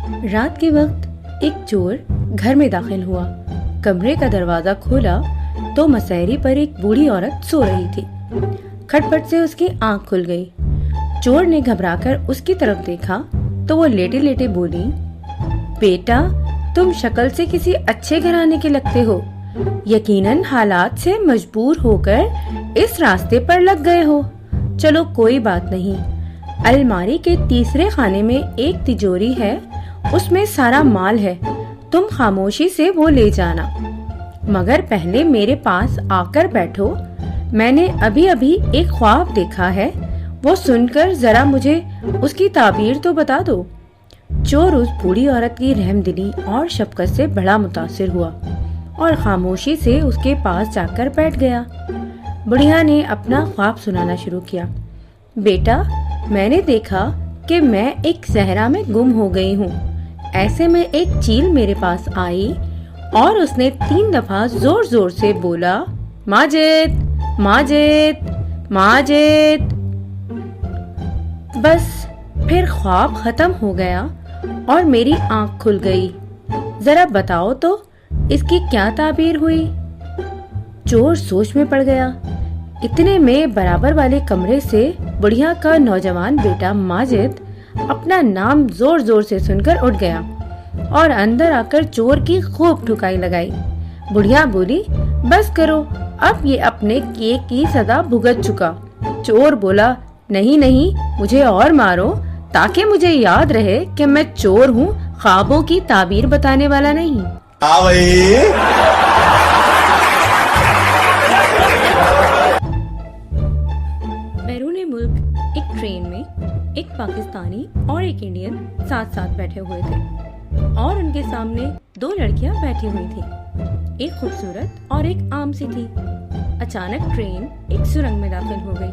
रात के वक्त एक चोर घर में दाखिल हुआ। कमरे का दरवाजा खोला तो मसहरी पर एक बूढ़ी औरत सो रही थी। खटपट से उसकी आंख खुल गई। चोर ने घबराकर उसकी तरफ देखा तो वो लेटे लेटे बोली, बेटा, तुम शक्ल से किसी अच्छे घराने के लगते हो। यकीनन हालात से मजबूर होकर इस रास्ते पर लग गए हो। चलो कोई बात नहीं। अलमारी के तीसरे खाने में एक तिजोरी है, उसमें सारा माल है। तुम खामोशी से वो ले जाना, मगर पहले मेरे पास आकर बैठो। मैंने अभी अभी एक ख्वाब देखा है, वो सुनकर जरा मुझे उसकी ताबीर तो बता दो। चोर उस बूढ़ी औरत की रहमदिली और शफकत से बड़ा मुतासिर हुआ और खामोशी से उसके पास जाकर बैठ गया। बुढ़िया ने अपना ख्वाब सुनाना शुरू किया। बेटा, मैंने देखा कि मैं एक सहरा में गुम हो गई हूँ। ऐसे में एक चील मेरे पास आई और उसने 3 दफा जोर जोर से बोला, माजिद, माजिद, माजिद। बस फिर ख्वाब खत्म हो गया और मेरी आंख खुल गई। जरा बताओ तो इसकी क्या ताबीर हुई? चोर सोच में पड़ गया। इतने में बराबर वाले कमरे से बुढ़िया का नौजवान बेटा माजिद अपना नाम जोर जोर से सुनकर उठ गया और अंदर आकर चोर की खूब ठुकाई लगाई। बुढ़िया बोली, बस करो, अब ये अपने किए की सजा भुगत चुका। चोर बोला, नहीं नहीं, मुझे और मारो ताकि मुझे याद रहे कि मैं चोर हूँ, ख्वाबों की ताबीर बताने वाला नहीं। बैरूने मुल्क एक ट्रेन में एक पाकिस्तानी और एक इंडियन साथ साथ बैठे हुए थे और उनके सामने 2 लड़कियां बैठी हुई थी। एक खूबसूरत और एक आम सी थी। अचानक ट्रेन एक सुरंग में दाखिल हो गई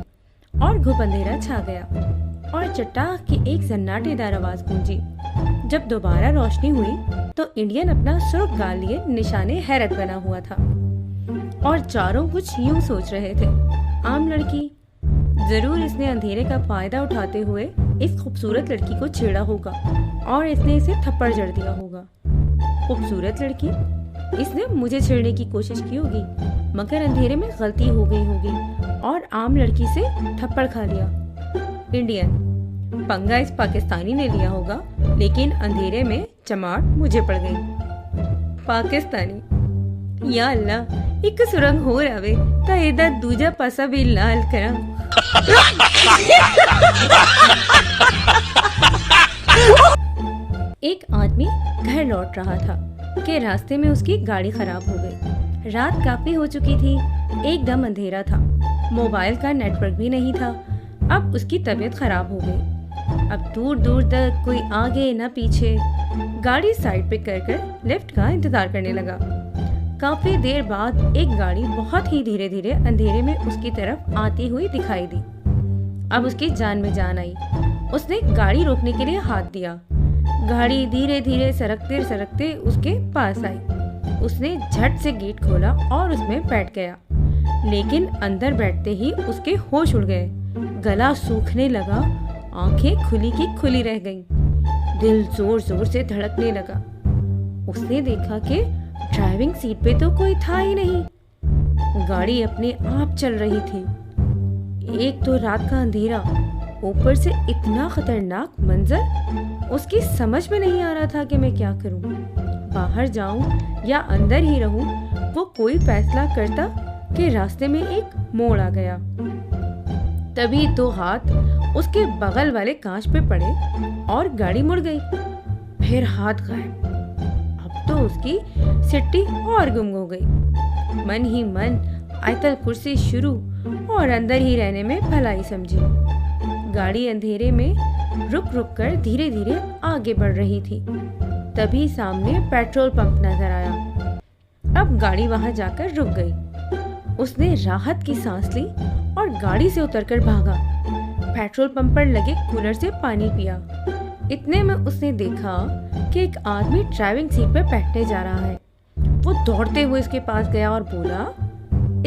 और घुप अंधेरा छा गया और चट्टाख की एक सन्नाटेदार आवाज गूंजी। जब दोबारा रोशनी हुई तो इंडियन अपना सुर्ख गाल लिए निशाने हैरत बना हुआ था और चारों कुछ यूं सोच रहे थे। आम लड़की, जरूर इसने अंधेरे का फायदा उठाते हुए इस खूबसूरत लड़की को छेड़ा होगा और इसने इसे थप्पड़ जड़ दिया होगा। खूबसूरत लड़की, इसने मुझे छेड़ने की कोशिश की होगी मगर अंधेरे में गलती हो गई होगी और आम लड़की से थप्पड़ खा लिया। इंडियन, पंगा इस पाकिस्तानी ने लिया होगा लेकिन अंधेरे में चमाट मुझे पड़ गई। पाकिस्तानी, या अल्लाह, एक सुरंग हो रहे ता एदा दूजा पासा भी लाल करा। एक आदमी घर लौट रहा था कि रास्ते में उसकी गाड़ी खराब हो गई। रात काफी हो चुकी थी, एकदम अंधेरा था, मोबाइल का नेटवर्क भी नहीं था। अब उसकी तबीयत खराब हो गई। अब दूर दूर तक कोई आगे न पीछे। गाड़ी साइड पे कर लिफ्ट का इंतजार करने लगा। काफी देर बाद एक गाड़ी बहुत ही धीरे धीरे अंधेरे में उसकी तरफ आती हुई दिखाई दी। अब उसकी जान में जान आई। उसने गाड़ी रोकने के लिए हाथ दिया। गाड़ी धीरे धीरे सरकते सरकते उसके पास आई। उसने झट से गेट खोला और उसमें बैठ गया, लेकिन अंदर बैठते ही उसके होश उड़ गए। गला सूखने लगा, आंखें खुली की खुली रह गईं। दिल जोर जोर से धड़कने लगा। उसने देखा कि ड्राइविंग सीट पे तो कोई था ही नहीं। गाड़ी अपने आप चल रही थी। एक तो रात का अंधेरा, ऊपर से इतना खतरनाक मंजर। उसकी समझ में नहीं आ रहा था कि मैं क्या करूं, बाहर जाऊं या अंदर ही रहूं। वो कोई फैसला करता कि रास्ते में एक मोड़ आ गया। तभी 2 हाथ उसके बगल वाले कांच पे पड़े और गाड़ी मुड़ गई। फिर हाथ गायब। अब तो उसकी सिट्टी और गुम हो गई। मन ही मन आयतल कुर्सी शुरू और अंदर ही रहने में भलाई समझी। गाड़ी अंधेरे में रुक रुक कर धीरे धीरे आगे बढ़ रही थी। तभी सामने पेट्रोल पंप नजर आया। अब गाड़ी वहां जाकर रुक गई। उसने राहत की सांस ली और गाड़ी से उतरकर भागा। पेट्रोल पंप पर लगे कूलर से पानी पिया। इतने में उसने देखा कि एक आदमी ड्राइविंग सीट पर बैठने जा रहा है। वो दौड़ते हुए इसके पास गया और बोला,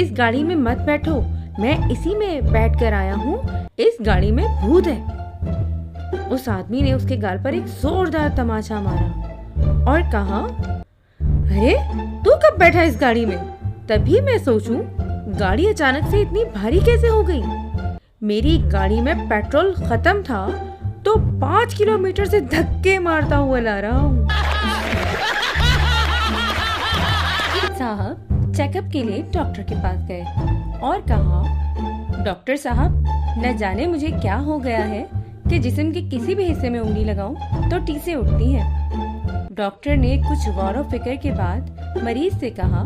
इस गाड़ी में मत बैठो, मैं इसी में बैठ कर आया हूँ, इस गाड़ी में भूत है। उस आदमी ने उसके गाल पर एक जोरदार तमाचा मारा और कहा, अरे तू कब बैठा इस गाड़ी में? तभी मैं सोचूं गाड़ी अचानक से इतनी भारी कैसे हो गई। मेरी गाड़ी में पेट्रोल खत्म था तो 5 किलोमीटर से धक्के मारता हुआ ला रहा हूँ। साहब चेकअप के लिए डॉक्टर के पास गए और कहा, डॉक्टर साहब न जाने मुझे क्या हो गया है कि जिस्म के किसी भी हिस्से में उंगली लगाऊं तो टीसें उठती हैं। डॉक्टर ने कुछ गौर व फिक्र के बाद मरीज से कहा,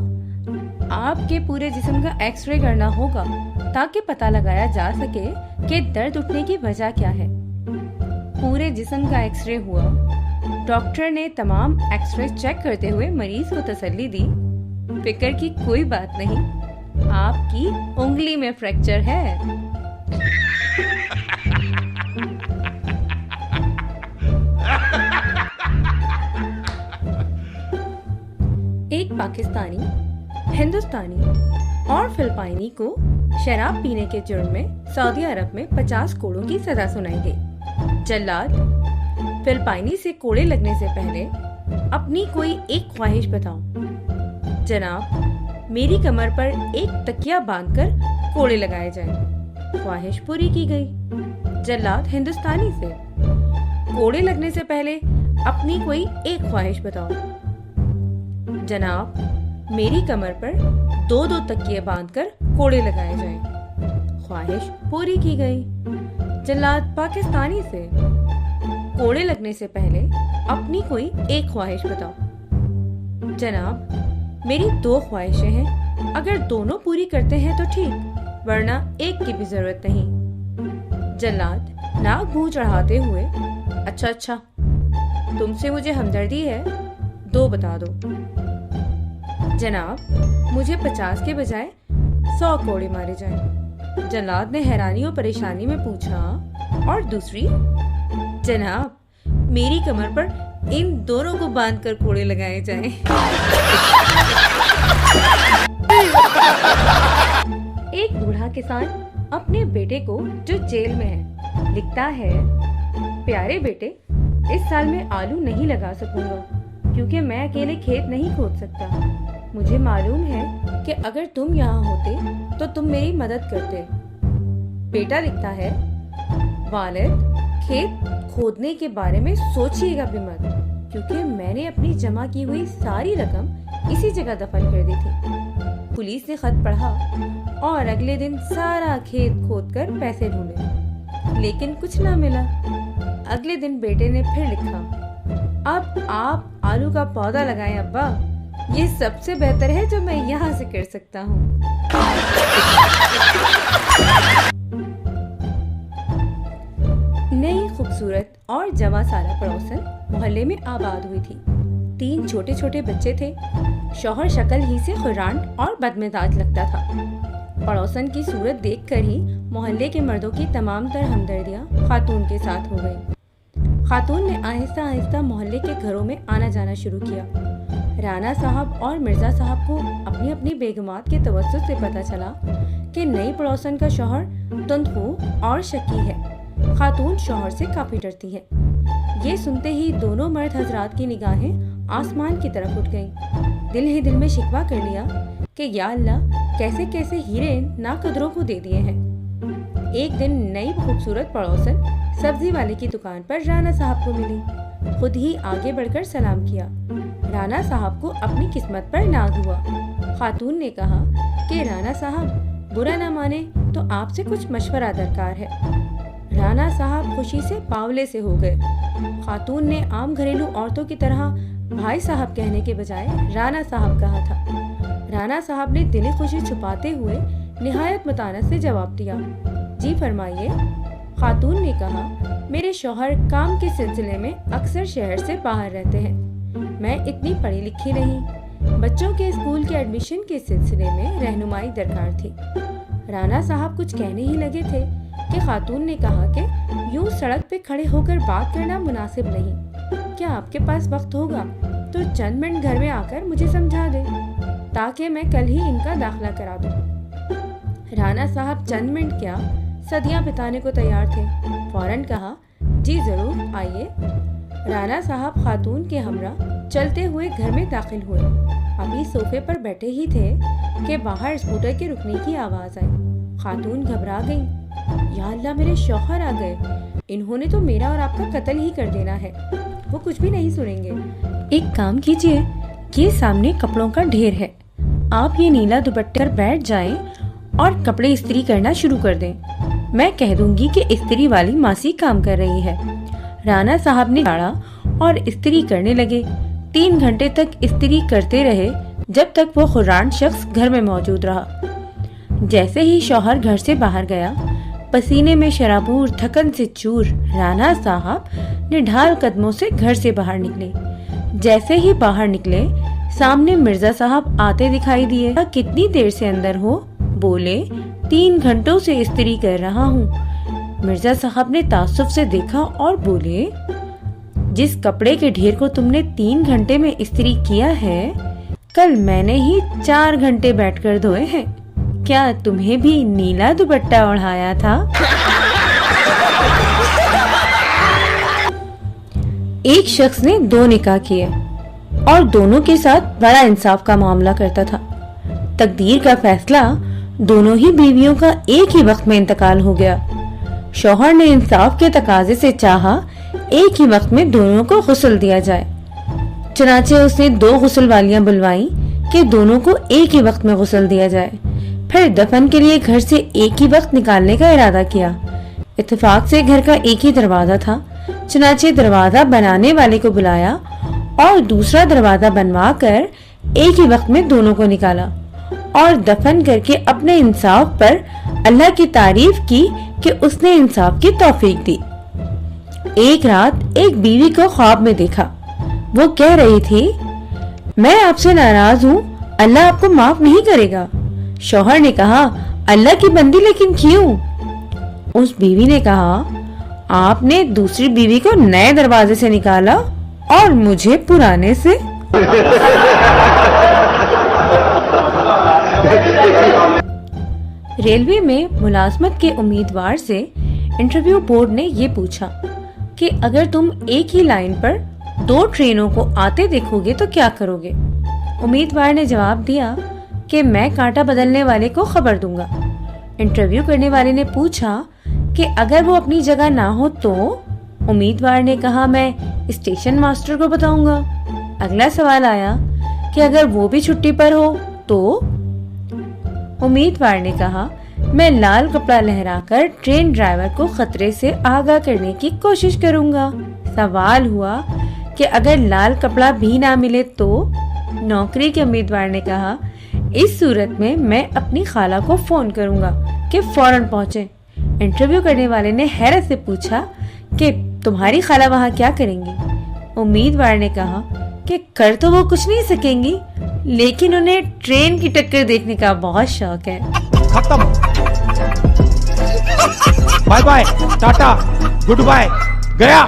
आपके पूरे जिस्म का एक्सरे करना होगा ताकि पता लगाया जा सके कि दर्द उठने की वजह क्या है। पूरे जिस्म का एक्सरे हुआ। डॉक्टर ने तमाम एक्सरे चेक करते हुए मरीज को तसल्ली दी, फिक्र की कोई बात नहीं, आपकी उंगली में फ्रैक्चर है। एक पाकिस्तानी, हिंदुस्तानी और फिलिपाइनी को शराब पीने के जुर्म में सऊदी अरब में 50 कोड़ों की सजा सुनाई गई। जल्लाद, फिलिपाइनी से कोड़े लगने से पहले अपनी कोई एक ख्वाहिश बताओ। जनाब, मेरी कमर पर एक तकिया बांधकर कोड़े लगाए जाएं। ख्वाहिश पूरी की गई। जल्लाद हिंदुस्तानी से, कोड़े लगने से पहले अपनी कोई एक ख्वाहिश बताओ। जनाब, मेरी कमर पर 2-2 तकिए बांधकर कोड़े लगाए जाएं। ख्वाहिश पूरी की गई। जल्लाद पाकिस्तानी से, कोड़े लगने से पहले अपनी कोई एक ख्वाहिश बताओ। जनाब, मेरी 2 ख्वाहिशें हैं, अगर दोनों पूरी करते हैं तो ठीक, वरना एक की भी जरूरत नहीं। जल्लाद नाक मुंह चढ़ाते हुए, अच्छा, तुमसे मुझे हमदर्दी है, 2 बता दो। जनाब, मुझे 50 के बजाय 100 कोड़े मारे जाएं। जल्लाद ने हैरानी और परेशानी में पूछा, और दूसरी? जनाब, मेरी कमर पर इन दोनों को बांधकर कोड़े लगाए जाएं। एक बूढ़ा किसान अपने बेटे को, जो जेल में है, लिखता है, प्यारे बेटे, इस साल मैं आलू नहीं लगा सकूंगा क्योंकि मैं अकेले खेत नहीं खोद सकता। मुझे मालूम है कि अगर तुम यहाँ होते तो तुम मेरी मदद करते। बेटा लिखता है, वालिद, खेत खोदने के बारे में सोचिएगा भी मत, क्योंकि मैंने अपनी जमा की हुई सारी रकम इसी जगह दफन कर दी थी। पुलिस ने खत पढ़ा और अगले दिन सारा खेत खोदकर पैसे ढूंढे, लेकिन कुछ ना मिला। अगले दिन बेटे ने फिर लिखा, अब आप आलू का पौधा लगाएं अब्बा, ये सबसे बेहतर है जो मैं यहाँ से कर सकता हूँ। नई खूबसूरत और जवां सारा पड़ोसन मोहल्ले में आबाद हुई थी। 3 छोटे छोटे बच्चे थे। शौहर शक्ल ही से खुरान और बदमिजाज लगता था। पड़ोसन की सूरत देखकर ही मोहल्ले के मर्दों की तमाम तर हमदर्दियां खातून के साथ हो गई। खातून ने आहिस्ता आहिस्ता मोहल्ले के घरों में आना जाना शुरू किया। राना साहब और मिर्जा साहब को अपनी अपनी बेगमात के तवज्जुह से पता चला कि नई पड़ोसन का शौहर तुंदखू और शकी है। खातून शौहर से काफी डरती है। ये सुनते ही दोनों मर्द हजरात की निगाहें आसमान की तरफ उठ गईं। दिल ही दिल में शिकवा कर लिया कि या अल्लाह, कैसे कैसे हीरे नाकदरों को दे दिए हैं। एक दिन नई खूबसूरत पड़ोसन सब्जी वाले की दुकान पर राना साहब को मिली। खुद ही आगे बढ़कर सलाम किया। राना साहब को अपनी किस्मत पर नाज हुआ। खातून ने कहा कि राना साहब, बुरा ना माने तो आपसे कुछ मशवरा दरकार है। राना साहब खुशी से बावले से हो गए। खातून ने आम घरेलू औरतों की तरह भाई साहब कहने के बजाय राना साहब कहा था। राना साहब ने दिली खुशी छुपाते हुए निहायत मतानत से जवाब दिया, जी फरमाइए। खातून ने कहा, मेरे शौहर काम के सिलसिले में अक्सर शहर से बाहर रहते हैं। मैं इतनी पढ़ी लिखी नहीं। बच्चों के स्कूल के एडमिशन के सिलसिले में रहनुमाई दरकार थी। राना साहब कुछ कहने ही लगे थे कि खातून ने कहा कि यूं सड़क पे खड़े होकर बात करना मुनासिब नहीं। क्या आपके पास वक्त होगा तो चंद मिनट घर में आकर मुझे समझा दे, ताकि मैं कल ही इनका दाखिला करा दूं। राना साहब चंद मिनट क्या, सदियां बिताने को तैयार थे। फौरन कहा, जी जरूर, आइए। राना साहब खातून के हमरा चलते हुए घर में दाखिल हुए। अभी सोफे पर बैठे ही थे कि बाहर स्कूटर के रुकने की आवाज आई। खातून घबरा गई। या अल्लाह, मेरे शौहर आ गए। इन्होंने तो मेरा और आपका कत्ल ही कर देना है। वो कुछ भी नहीं सुनेंगे। एक काम कीजिए, ये सामने कपड़ों का ढेर है, आप ये नीला दुपट्टा पर बैठ जाएं और कपड़े इस्त्री करना शुरू कर दें। मैं कह दूंगी कि इस्त्री वाली मासी काम कर रही है। राना साहब ने गाड़ा और इस्त्री करने लगे। 3 घंटे तक इस्त्री करते रहे, जब तक वो खुरान शख्स घर में मौजूद रहा। जैसे ही शौहर घर से बाहर गया, पसीने में शराबूर, थकन से चूर राना साहब निढाल कदमों से घर से बाहर निकले। जैसे ही बाहर निकले, सामने मिर्जा साहब आते दिखाई दिए। कितनी देर से अंदर हो? बोले, 3 घंटों से इस्त्री कर रहा हूँ। मिर्जा साहब ने ताज्जुब से देखा और बोले, जिस कपड़े के ढेर को तुमने 3 घंटे में इस्त्री किया है, कल मैंने ही 4 घंटे बैठकर धोए हैं। क्या तुम्हें भी नीला दुपट्टा ओढ़ाया था? एक शख्स ने 2 निकाह किए और दोनों के साथ बड़ा इंसाफ का मामला करता था। तकदीर का फैसला, दोनों ही बीवियों का एक ही वक्त में इंतकाल हो गया। शौहर ने इंसाफ के तकाजे से चाहा एक ही वक्त में दोनों को गुस्ल दिया जाए। चनाचे उसने 2 गुस्ल वालियां बुलवाई कि दोनों को एक ही वक्त में गुस्ल दिया जाए। फिर दफन के लिए घर से एक ही वक्त निकालने का इरादा किया। इत्तेफाक से घर का एक ही दरवाजा था। चनाचे दरवाजा बनाने वाले को बुलाया और दूसरा दरवाजा बनवा कर एक ही वक्त में दोनों को निकाला और दफन करके अपने इंसाफ पर अल्लाह की तारीफ की कि उसने इंसाफ की तौफीक दी। एक रात एक बीवी को ख्वाब में देखा। वो कह रही थी, मैं आपसे नाराज हूँ, अल्लाह आपको माफ नहीं करेगा। शौहर ने कहा, अल्लाह की बंदी, लेकिन क्यों? उस बीवी ने कहा, आपने दूसरी बीवी को नए दरवाजे से निकाला और मुझे पुराने से। रेलवे में मुलाजमत के उम्मीदवार से इंटरव्यू बोर्ड ने ये पूछा कि अगर तुम एक ही लाइन पर 2 ट्रेनों को आते देखोगे तो क्या करोगे? उम्मीदवार ने जवाब दिया कि मैं कांटा बदलने वाले को खबर दूंगा। इंटरव्यू करने वाले ने पूछा कि अगर वो अपनी जगह ना हो तो? उम्मीदवार ने कहा, मैं स्टेशन मास्टर को बताऊंगा। अगला सवाल आया कि अगर वो भी छुट्टी पर हो तो? उम्मीदवार ने कहा, मैं लाल कपड़ा लहराकर ट्रेन ड्राइवर को खतरे से आगाह करने की कोशिश करूंगा। सवाल हुआ कि अगर लाल कपड़ा भी ना मिले तो? नौकरी के उम्मीदवार ने कहा, इस सूरत में मैं अपनी खाला को फोन करूंगा कि फौरन पहुंचे। इंटरव्यू करने वाले ने हैरत से पूछा कि तुम्हारी खाला वहाँ क्या करेंगी? उम्मीदवार ने कहा कि कर तो वो कुछ नहीं सकेंगी, लेकिन उन्हें ट्रेन की टक्कर देखने का बहुत शौक है। खत्म। Bye bye, tata, goodbye, गया।